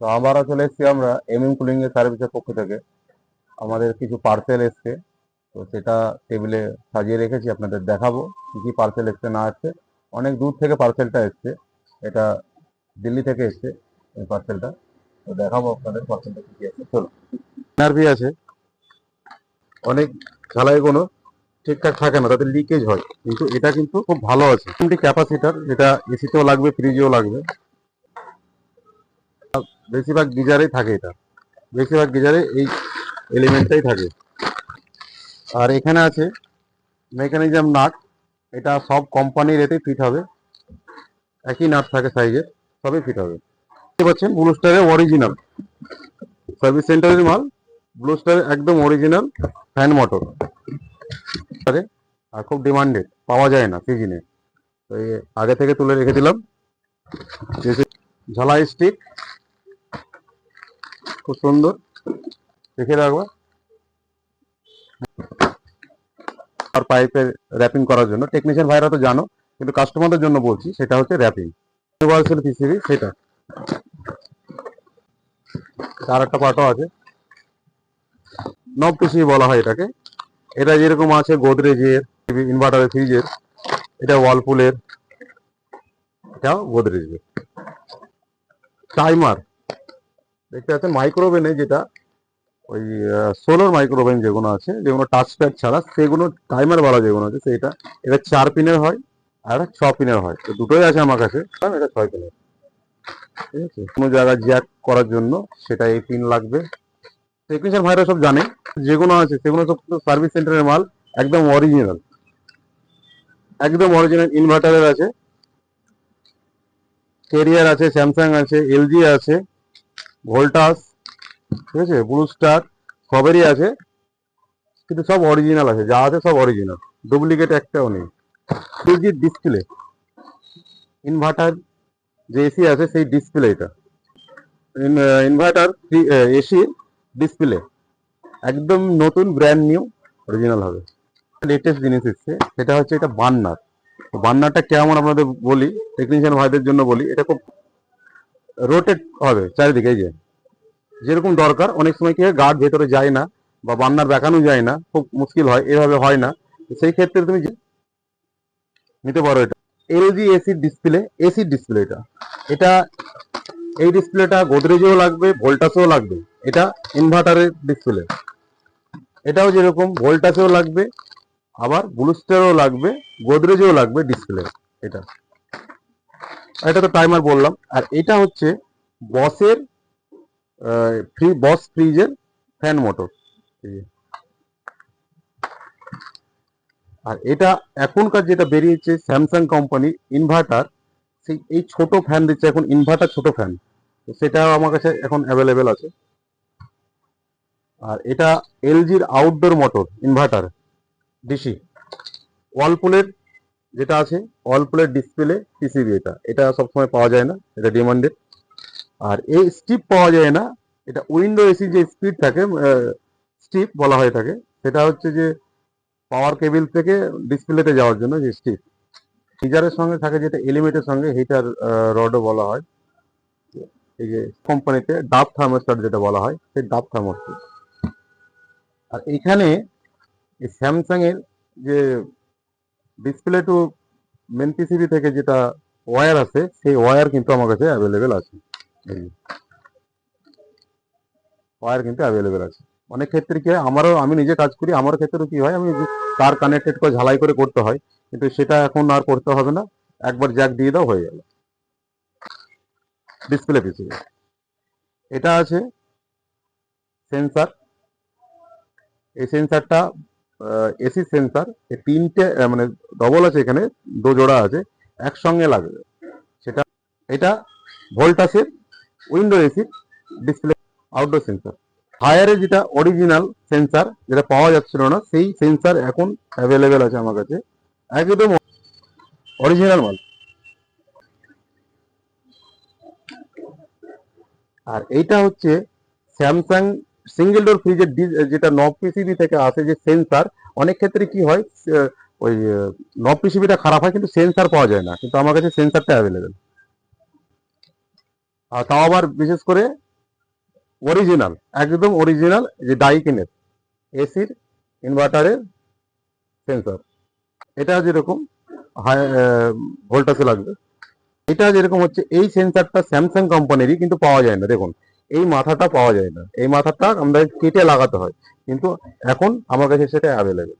তো আবারও চলে এসেছি আমরা এমএম কুলিং এর সার্ভিসের পক্ষ থেকে। আমাদের কিছু পার্সেল এসছে, তো সেটা টেবিলে সাজিয়ে রেখেছি, আপনাদের দেখাবো কি কি পার্সেল এসছে না এসছে। অনেক দূর থেকে পার্সেলটা এসছে, এটা দিল্লি থেকে এসছে এই পার্সেলটা। তো দেখাবো আপনাদের পার্সেলটা কি কি আছে। চলো, এনআরভি আছে। অনেক ঝালাই কোনো ঠিকঠাক থাকে না, তাতে লিকেজ হয়, কিন্তু এটা কিন্তু খুব ভালো আছে। ক্যাপাসিটার, এটা এসিতেও লাগবে, ফ্রিজেও লাগবে। বেশিরভাগ গিজারেই থাকে এটা, বেশিরভাগ গিজারে এই এলিমেন্টটাই থাকে। আর এখানে আছে মেকানিজম নাট, এটা সব কোম্পানির এতে ফিট হবে, একই নাট থাকে সাইজের, সবই ফিট হবে। দেখতে পাচ্ছেন ব্লু স্টারের অরিজিনাল সার্ভিস সেন্টারের মাল, ব্লু স্টারের একদম অরিজিনাল ফ্যান মোটর। আর খুব ডিমান্ডেড, পাওয়া যায় না সিজনে, তো এই আগে থেকে তুলে রেখে দিলাম। ঝালাই স্টিক খুব সুন্দর, রেখে রাখবো আর পাইপের র্যাপিং করার জন্য। টেকনিশিয়ান ভাইরা তো জানো, কিন্তু কাস্টমারদের জন্য বলছি, সেটা হচ্ছে র্যাপিং ইউনিভার্সাল পিসিবি। সেটা আর একটা পার্টও আছে, নব পিসিবি বলা হয় এটাকে। এটা যেরকম আছে গোদরেজের, ইনভার্টারের, ফ্রিজের, এটা ওয়ালপুলের, এটাও গোদরেজের। টাইমার দেখতে পাচ্ছেন, মাইক্রোওভেনে যেটা ওই সোলার মাইক্রোওভেন যেগুলো আছে, যেগুলো টাচ প্যাড ছাড়া, সেগুলো টাইমার বলা যেগুলো আছে সেটা। এটা 4 পিনের হয় আর 6 পিনের হয়, তো দুটোই আছে আমার কাছে। এটা 6 পিনের, ঠিক আছে। কোনো জায়গায় জ্যাক করার জন্য সেটা এই পিন লাগবে। টেকনিশিয়ান ভাইরা সব জানে, যেগুলো আছে সেগুলো সব সার্ভিস সেন্টারের মাল, একদম অরিজিনাল, একদম অরিজিনাল। ইনভার্টারের আছে, কেরিয়ার আছে, স্যামসাং আছে, এলজি আছে, ভোল্টাস, ঠিক আছে, ব্লু স্টার, সবেরই আছে, কিন্তু সব অরিজিনাল আছে, যা আছে সব অরিজিনাল, ডুপ্লিকেট একটাও নেই। এলজির ডিসপ্লে, ইনভার্টার যে এসি আছে সেই ডিসপ্লে, এটা ইনভার্টার এসি ডিসপ্লে, একদম নতুন ব্র্যান্ড নিউ অরিজিনাল হবে। লেটেস্ট জিনিস এসছে, সেটা হচ্ছে এটা বার্নার। বার্নারটা কেমন আপনাদের বলি, টেকনিশিয়ান ভাইদের জন্য বলি। এটা খুব রোটেট হবে চারিদিকে, এই যে যেরকম দরকার। অনেক সময় কি হয়, গার্ড ভেতরে যায় না বা বার্নার দেখানো যায় না, খুব মুশকিল হয়, এভাবে হয় না। সেই ক্ষেত্রে তুমি নিতে পারো এটা। LG AC display, AC display এটা। এটা এই ডিসপ্লেটা গোদরেজেও লাগবে, ভোল্টাসেও লাগবে। এটা ইনভার্টারের ডিসপ্লে, এটাও যেরকম ভোল্টাসেও লাগবে, আবার ব্লুস্টারও লাগবে, গোদরেজেও লাগবে ডিসপ্লে এটা। এটা তো টাইমার বললাম। আর এটা হচ্ছে বসের বস ফ্রিজের ফ্যান মোটর। আর এটা এখনকার যেটা বেরিয়েছে স্যামসাং কোম্পানি ইনভার্টার, সেই এই ছোট ফ্যান দিচ্ছে এখন, ইনভার্টার ছোট ফ্যান, তো সেটাও আমার কাছে এখন অ্যাভেলেবেল আছে। আর এটা এলজির আউটডোর মোটর ইনভার্টার ডিসি, ওয়ালপুলের যেটা আছে, ওয়ালপুলের ডিসপ্লে পিসিবি। এটা এটা সবসময় পাওয়া যায় না, এটা ডিমান্ডেড। আর এই স্টিপ পাওয়া যায় না, এটা উইন্ডো এসি যে স্পিড থাকে, স্টিপ বলা হয়ে থাকে, সেটা হচ্ছে যে পাওয়ার কেবিল থেকে ডিসপ্লেতে যাওয়ার জন্য যে স্টিপ। হিটারের সঙ্গে থাকে যেটা এলিমেন্টের সঙ্গে, হিটার রডও বলা হয়। এই যে কোম্পানিতে ডাব থার্মোস্ট্যাট যেটা বলা হয়, সেই ডাব থার্মোস্ট্যাট। আর এইখানে এই স্যামসাং এর যে ডিসপ্লে টু মেন পিসিবি থেকে যেটা ওয়্যার আছে, সেই ওয়্যার কিন্তু আমার কাছে অ্যাভেলেবেল আছে। ওয়্যার কিন্তু অ্যাভেলেবেল আছে। অনেক ক্ষেত্রে কি হয়, আমি নিজে কাজ করি, আমার ক্ষেত্রেও কি হয়, আমি তার কানেক্টেড করে ঝালাই করে করতে হয়, কিন্তু সেটা এখন আর করতে হবে না, একবার জ্যাক দিয়ে দাও, হয়ে গেল। ডিসপ্লে পিসিবি, এটা আছে সেন্সার। এই সেন্সারটা এসি সেন্সার, এই তিনটে মানে ডবল আছে, এখানে দো জোড়া আছে, একসঙ্গে লাগবে সেটা। এটা ভোল্টাসের window AC display outdoor sensor. ফায়ারে যেটা অরিজিনাল সেন্সার, যেটা পাওয়া যাচ্ছিল না, সেই সেন্সার এখন অ্যাভেলেবেল আছে আমার কাছে, একদম অরিজিনাল মাল। আর এইটা হচ্ছে স্যামসাং সিঙ্গেল ডোর ফ্রিজের যেটা নব পিসিবি থেকে আসে যে সেন্সার। অনেক ক্ষেত্রে কি হয়, ওই নব পিসিবিটা খারাপ হয়, কিন্তু সেন্সার পাওয়া যায় না, কিন্তু আমার কাছে সেন্সারটা অ্যাভেলেবেল। আর তাও আবার বিশেষ করে অরিজিনাল, একদম অরিজিনাল, যে ডাইকিনের এসির ইনভার্টারের সেন্সর। এটা যেরকম হাই ভোল্টাসে লাগবে, এটা যেরকম হচ্ছে এই সেন্সরটা স্যামসাং কোম্পানিরই, কিন্তু পাওয়া যায় না। দেখুন এই মাথাটা পাওয়া যায় না, এই মাথাটা আমাদের কেটে লাগাতে হয়, কিন্তু এখন আমার কাছে সেটা অ্যাভেলেবেল।